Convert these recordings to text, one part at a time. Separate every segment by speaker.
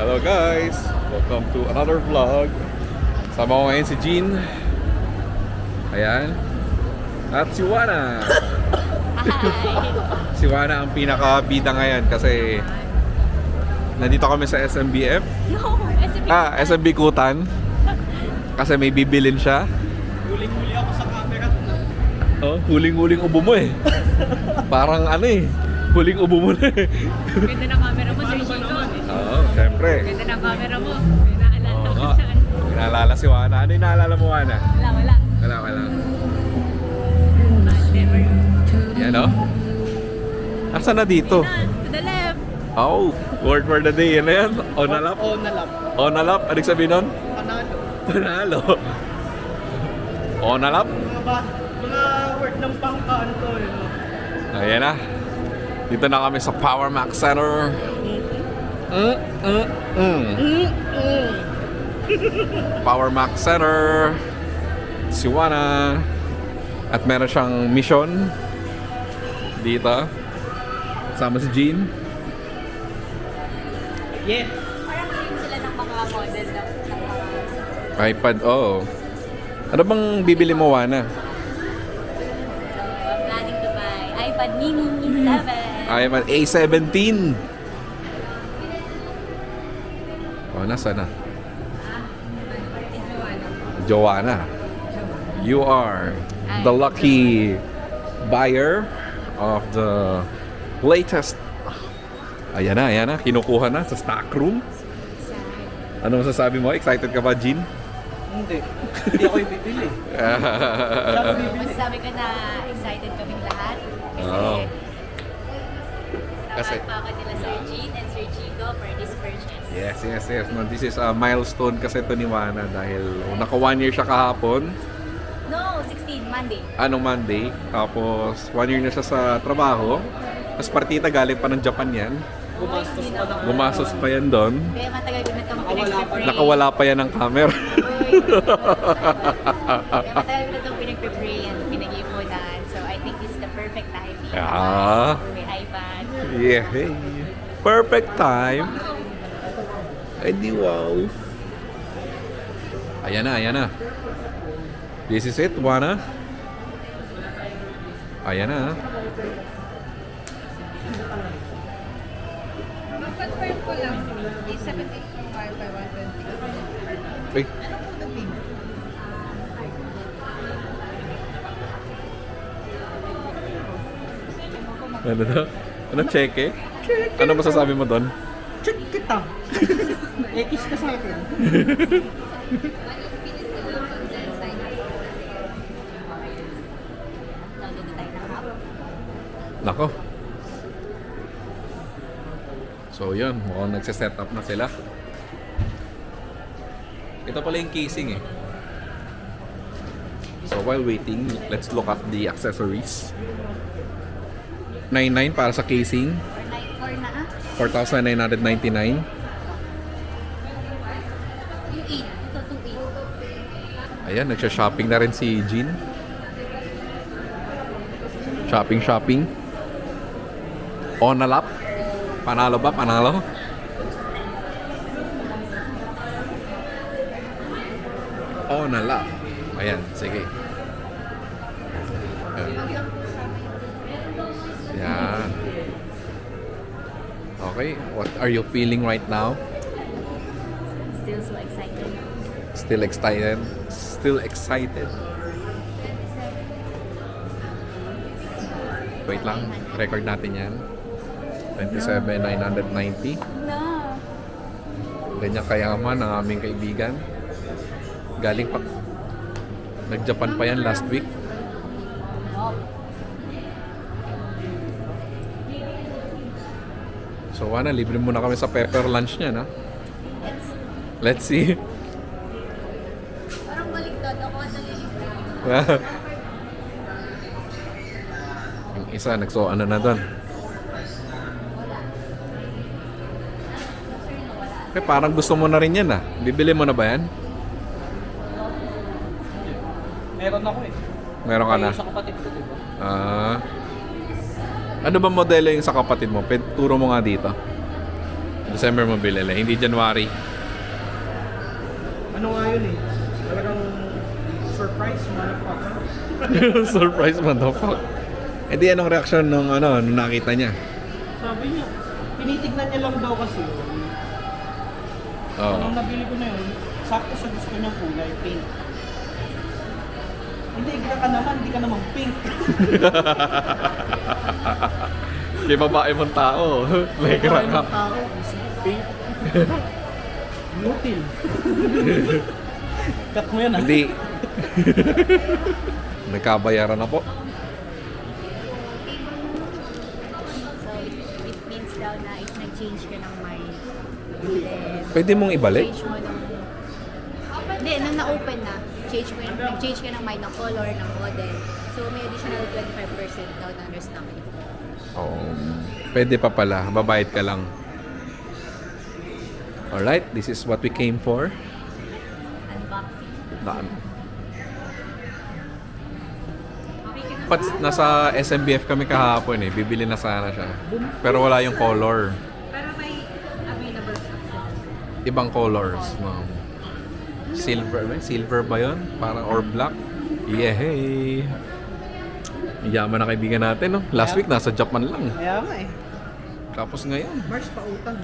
Speaker 1: Hello guys! Welcome to another vlog. Sama ko ngayon si Jean. Ayan. At si Wana. Si Wana ang pinaka-bida ngayon kasi nandito kami sa SMBF.
Speaker 2: No, SMB.
Speaker 1: SMB Kutan. Kasi may bibilin siya.
Speaker 3: Huling-huli ako sa camera.
Speaker 1: Oh, huling-huling ubo mo eh. Parang ano eh. Huling ubo mo na eh.
Speaker 2: Ganda ng camera mo, Sir Chico.
Speaker 1: Oo, syempre.
Speaker 2: Ganda ng camera mo. May naalala
Speaker 1: Oo
Speaker 2: ko
Speaker 1: nga.
Speaker 2: saan.
Speaker 1: May naalala si Wana. Ano yung naalala mo, Wana?
Speaker 2: Wala.
Speaker 1: Wala.
Speaker 2: Never.
Speaker 1: Yan o. Asan na dito?
Speaker 2: To the left.
Speaker 1: Oh, word for the day. Yan na yan. On a lap.
Speaker 3: Oo, nalap.
Speaker 1: On a lap. Anong sabihin nun?
Speaker 3: Panalo.
Speaker 1: Panalo. On a lap.
Speaker 3: Mga word ng pangkanto eh. No?
Speaker 1: Ayan na. Dito na kami sa Power Max Center. Power Max Center. Si Wana. At meron siyang mission dito. Sama si Jean.
Speaker 3: Yeah.
Speaker 2: Parang same sila ng mga model ng mga
Speaker 1: iPad, oh. Ano bang bibili mo, Wana?
Speaker 2: I'm planning to buy iPad mini 7.
Speaker 1: iPad A17. Oh, nasa na? Joanna. You are the lucky buyer of the latest. Ayan na. Kinukuha na sa stock room. Ano masasabi mo? Excited ka ba, Jean?
Speaker 3: Hindi. Hindi ako ibibili.
Speaker 2: Masasabi ko na excited kaming lahat. Kasi
Speaker 1: Oo. Kasi-
Speaker 2: nakapaka nila Sir Jean and Sir Chico for this purchase.
Speaker 1: Yes. No, this is a milestone kasi ito ni Wana dahil naka 1 year siya kahapon.
Speaker 2: No, 16, Monday.
Speaker 1: Anong Monday. Tapos 1 year na siya sa trabaho. Tapos partita galing pa ng Japan yan.
Speaker 3: Gumastos pa lang.
Speaker 1: Gumasos pa yan doon.
Speaker 2: Kaya matagal ko na itong
Speaker 3: Nakawala pa.
Speaker 2: pinag-pray.
Speaker 1: Nakawala pa yan ng camera.
Speaker 2: Kaya matagal ko na itong pinag-pray and pinag-iipunan. So I think this is the perfect timing.
Speaker 1: Ah.
Speaker 2: May iPad.
Speaker 1: Yeah. Perfect time. Ay di wow. Ayan na. This is it, Wana. Ayan na.
Speaker 4: Confirm ko lang, A78 from Wi-Fi 120.
Speaker 1: Uy. Ano to? Anong cheque? Ano masasabi mo doon?
Speaker 3: Check kita. X ka sa akin.
Speaker 2: Download na tayo ng app.
Speaker 1: Nako. So yun, mukhang nagsiset up na sila. Ito pala yung casing eh. So while waiting, let's look at the accessories. 99 para sa casing,
Speaker 2: Or na
Speaker 1: 4,999.
Speaker 2: Yung 8. Ito 2.8.
Speaker 1: Ayan, nagsha-shopping na rin si Jean. Shopping. On a lap. Panalo ba? Panalo? On a lap. Ayan, sige. Ayan. Okay, what are you feeling right now?
Speaker 2: Still so excited.
Speaker 1: Still excited? Still excited? Wait lang, record natin yan. 27,990.
Speaker 2: No.
Speaker 1: Ganyan kayaman ang aming kaibigan. Galing pa. Nag-Japan pa yan last week. So, Wana, libre muna kami sa pepper lunch niya, na? Let's see.
Speaker 2: Parang baligtad ako at nalilibre.
Speaker 1: Yung isa, ano na doon. Parang gusto mo na rin yan, ah. Bibili mo na ba yan?
Speaker 3: Meron ako eh.
Speaker 1: Meron ka na?
Speaker 3: Sa kapatid ko, diba?
Speaker 1: Ano ba modelo yung sa kapatid mo? Turo mo nga dito. December mo bilili, hindi January.
Speaker 3: Ano nga yun eh? Talagang surprise, motherfucker.
Speaker 1: Surprise man the fuck. Eh di anong reaksyon nung nung nakita niya?
Speaker 3: Sabi niya, tinitignan niya lang daw kasi.
Speaker 1: Oo.
Speaker 3: Nung nabili ko na yun, sakto sa gusto niyang kulay, pink. Hindi, ka naman, hindi ka naman pink.
Speaker 1: Kay babae mong tao. Lekra
Speaker 3: Ay,
Speaker 1: ka.
Speaker 3: ng tao, pink. Inutil. Cut mo yan ah.
Speaker 1: Hindi. Nagkabayaran na po.
Speaker 2: So, it means daw na if nag-change ka ng mind, then
Speaker 1: Pwede mong ibalik?
Speaker 2: change mo ng... Hindi, nung na-open na, nag-change ka ng mind ng color, ng model. So, may additional 25% daw na stock.
Speaker 1: Oo. Pwede pa pala. Babayad ka lang. Alright, this is what we came for.
Speaker 2: Unboxing.
Speaker 1: Daan. Nasa SMBF kami kahapon eh. Bibili na sana siya. Pero wala yung color.
Speaker 4: Pero may available sa
Speaker 1: Ibang colors. No. Silver ba yun? Parang or black? Yeah, hey. Yaman na kaibigan natin, no? Last week nasa Japan lang.
Speaker 3: Kaya nga eh.
Speaker 1: Tapos ngayon,
Speaker 3: Mars pa utang.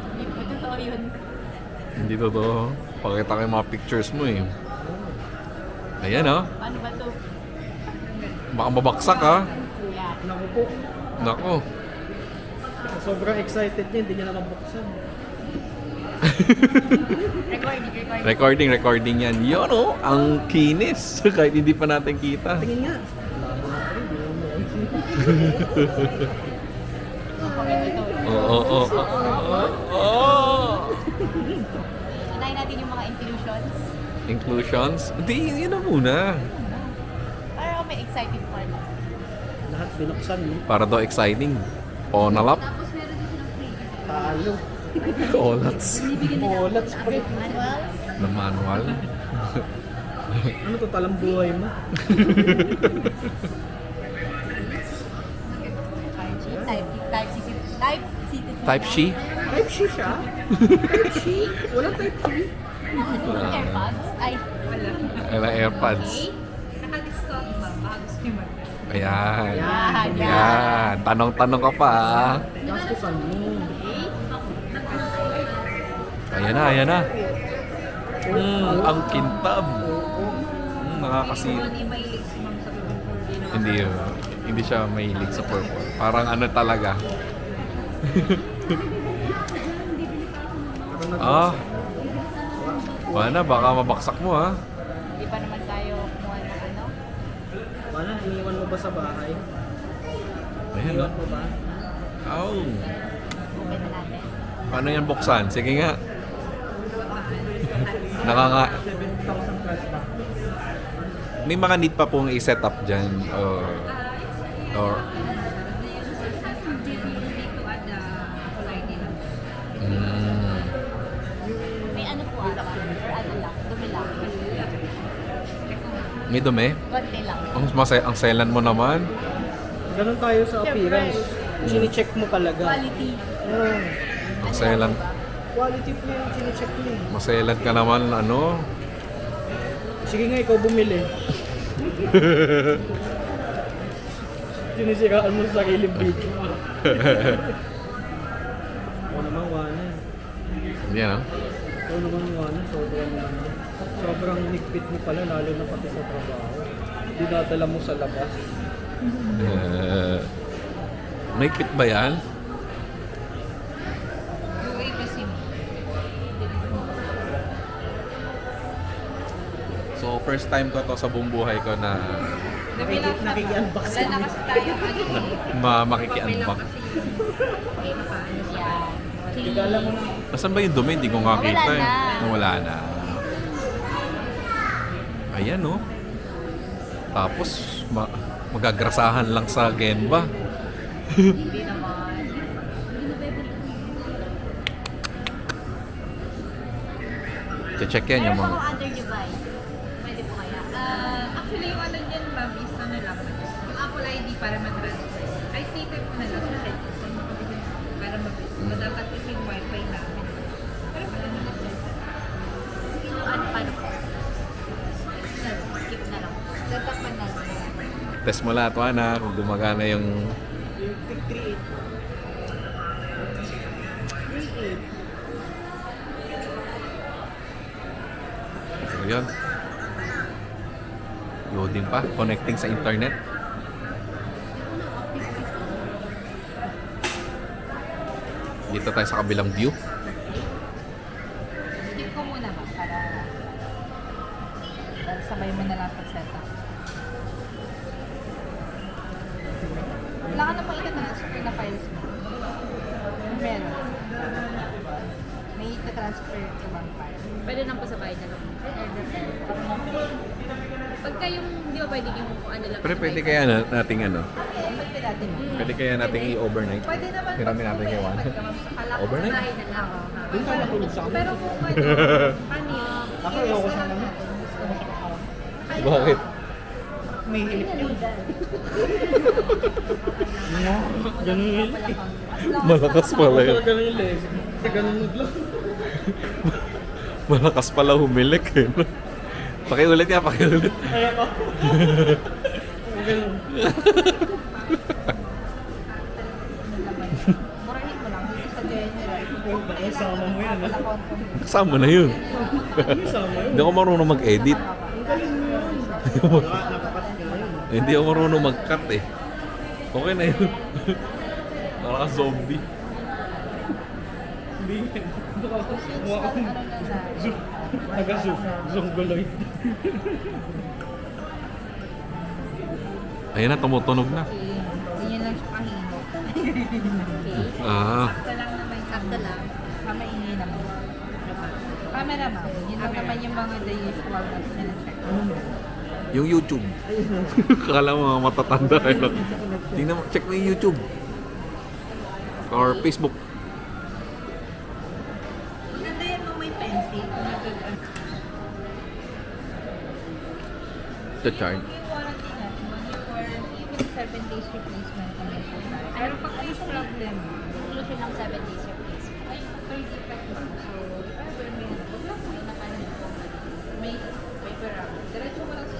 Speaker 2: Hindi po totoo yun.
Speaker 1: hindi totoo. Pakita ko yung mga pictures mo eh. Ayan, oh.
Speaker 2: Paano ba to?
Speaker 1: Baka mabaksak, ha?
Speaker 2: Yeah.
Speaker 3: Naku po.
Speaker 1: Nako.
Speaker 3: Sobrang excited niya, hindi niya na mabuksan.
Speaker 1: Recording yan. Yun, oh. Ang kinis. Kahit hindi pa natin kita.
Speaker 3: Tingin nga.
Speaker 1: Oo.
Speaker 2: Unahin natin yung mga inclusions.
Speaker 1: Inclusions? Hindi, yun na muna.
Speaker 2: Para may exciting part.
Speaker 3: Lahat binuksan, no?
Speaker 1: Para daw exciting. Ponalap.
Speaker 2: Tapos meron din silang free.
Speaker 3: Talo.
Speaker 1: Olats.
Speaker 3: Olats pa rin.
Speaker 2: Manuals.
Speaker 1: Na manual.
Speaker 3: Ano to, talang buhay mo?
Speaker 2: Type C.
Speaker 3: Type C siya? Type C? Walang Type C?
Speaker 2: AirPods. Ay,
Speaker 1: Wala AirPods.
Speaker 4: Naka-discount ba? Baka gusto nyo mag-
Speaker 1: Ayan.
Speaker 2: Yan.
Speaker 1: Ayan. Tanong-tanong ka pa. ah.
Speaker 3: Gastusan mo.
Speaker 1: Ayan na. Ang kintab. Nakakasira.
Speaker 4: Hindi mahilig si ma'am sa purple.
Speaker 1: Hindi siya mahilig sa purple. Parang ano talaga. Wala, baka mabaksak mo ha.
Speaker 2: Hindi pa naman tayo kumuha ng ano.
Speaker 3: Paano, iniwan mo ba sa bahay?
Speaker 1: Ayan
Speaker 3: Iniwan
Speaker 1: o.
Speaker 3: mo ba?
Speaker 1: Oh.
Speaker 2: Open na natin.
Speaker 1: Paano yan buksan? Sige nga. Nakanga...
Speaker 3: 7,000 plus ba?
Speaker 1: May mga need pa pong i-set up dyan. Or...
Speaker 4: Dito at Apple ID lang.
Speaker 2: May ano po ata. Or ano lang. Dumi lang.
Speaker 1: May dumi?
Speaker 2: Konti lang.
Speaker 1: Ang selan mo naman.
Speaker 3: Ganun tayo sa appearance. Chine-check mo talaga.
Speaker 2: Quality.
Speaker 3: Oo.
Speaker 1: Ang selan.
Speaker 3: Quality po yung chine-check mo eh.
Speaker 1: Maselan ka naman, ano?
Speaker 3: Sige nga, ikaw bumili. Sinisiraan mo sa sarili video. Ako naman, Wana.
Speaker 1: Hindi ano?
Speaker 3: Ako naman, Wana. Sobrang higpit mo pala, lalo na pati sa trabaho. Dinadala mo sa labas.
Speaker 1: May fit ba yan?
Speaker 4: UA kasi
Speaker 1: So, first time ko to sa buong buhay ko na
Speaker 3: Nakiki-unbox
Speaker 4: Wala na kasi tayo
Speaker 1: makiki-unbox.
Speaker 2: Yeah.
Speaker 3: Tigala mo na.
Speaker 1: Nasaan ba yung dumi? Hindi ko nga kita eh.
Speaker 2: na.
Speaker 1: Wala na. Ayan oh. Tapos, magagrasahan lang sa Genba.
Speaker 2: Hindi naman.
Speaker 1: Check yan yung
Speaker 2: Meron
Speaker 1: mga...
Speaker 2: akong other device. Pwede po kaya?
Speaker 4: Actually, yung ano dyan, ma'am, is ano lang. Yung Apple ID para mag-transfer. Ay, tape mo na lang sa cellphone. Para mag-transfer.
Speaker 1: Test mo lahat, Wana, kung gumagana yung...
Speaker 3: Yung tig 3.8. 3.8.
Speaker 1: So, yun. Loading pa. Connecting sa internet. Dito tayo sa kabilang view.
Speaker 4: Skip ko muna ba para sabay mo na lang pag-setup. Wala ka na pang ika-transfer na files mo. Meron. May ika-transfer ka bang file?
Speaker 2: Pwede nang pasabay na lang. Pagka yung, di ba pwede yung ano lang.
Speaker 1: Pero pwede kaya nating ano?
Speaker 4: Okay, pwede natin.
Speaker 1: Pwede kaya nating i-overnight?
Speaker 4: Pwede naman.
Speaker 1: Hiramin natin kay Juan.
Speaker 2: Akala ko
Speaker 1: Overnight?
Speaker 2: bahay na lang.
Speaker 3: Doon tayo natulog sa amin.
Speaker 4: Pero kung ano, ano yun?
Speaker 3: Ako, ayoko sa namin.
Speaker 1: Bakit?
Speaker 3: May hilip yun. Ganun yung hilip.
Speaker 1: Malakas pala yun.
Speaker 3: Ganun yung leg. Ganun lang.
Speaker 1: Malakas pala humilik eh. Pakiulit nga, pakiulit.
Speaker 3: Kaya ko. Ganun.
Speaker 4: Murahin mo lang dito sa general.
Speaker 3: Kasama mo yan, ha?
Speaker 1: Kasama na yun.
Speaker 3: Kasama yun.
Speaker 1: Hindi ako marunong mag-edit.
Speaker 3: Nakakat ka na yun.
Speaker 1: Hindi ako marunong mag-cut eh. Okay na yun. Nakaka-zombie.
Speaker 3: Hindi yan. Mukha kang taga-zongoloid.
Speaker 1: Ayan na, tumutunog na.
Speaker 4: Ganyan lang siya kahino.
Speaker 1: Ah,
Speaker 4: Ito lang naman
Speaker 2: Sakto lang.
Speaker 4: kamaingay naman. Camera mo. Yun lang naman yung mga the usual na sinacheck.
Speaker 1: yung YouTube. Kala mo mga matatanda kayo. Tingnan mo, check mo yung YouTube. Or Facebook.
Speaker 4: Maganda yan mo may pencil.
Speaker 1: The charge.
Speaker 4: Yung warranty natin, 1 year warranty with 7 days replacement kung may tayo. Pero pag may problem,
Speaker 2: Inclusion ng 7 days replacement.
Speaker 4: ay per defect mo. So, if ever may huwag lang mo inakalan mo. May paper up. Diretso mo lang sa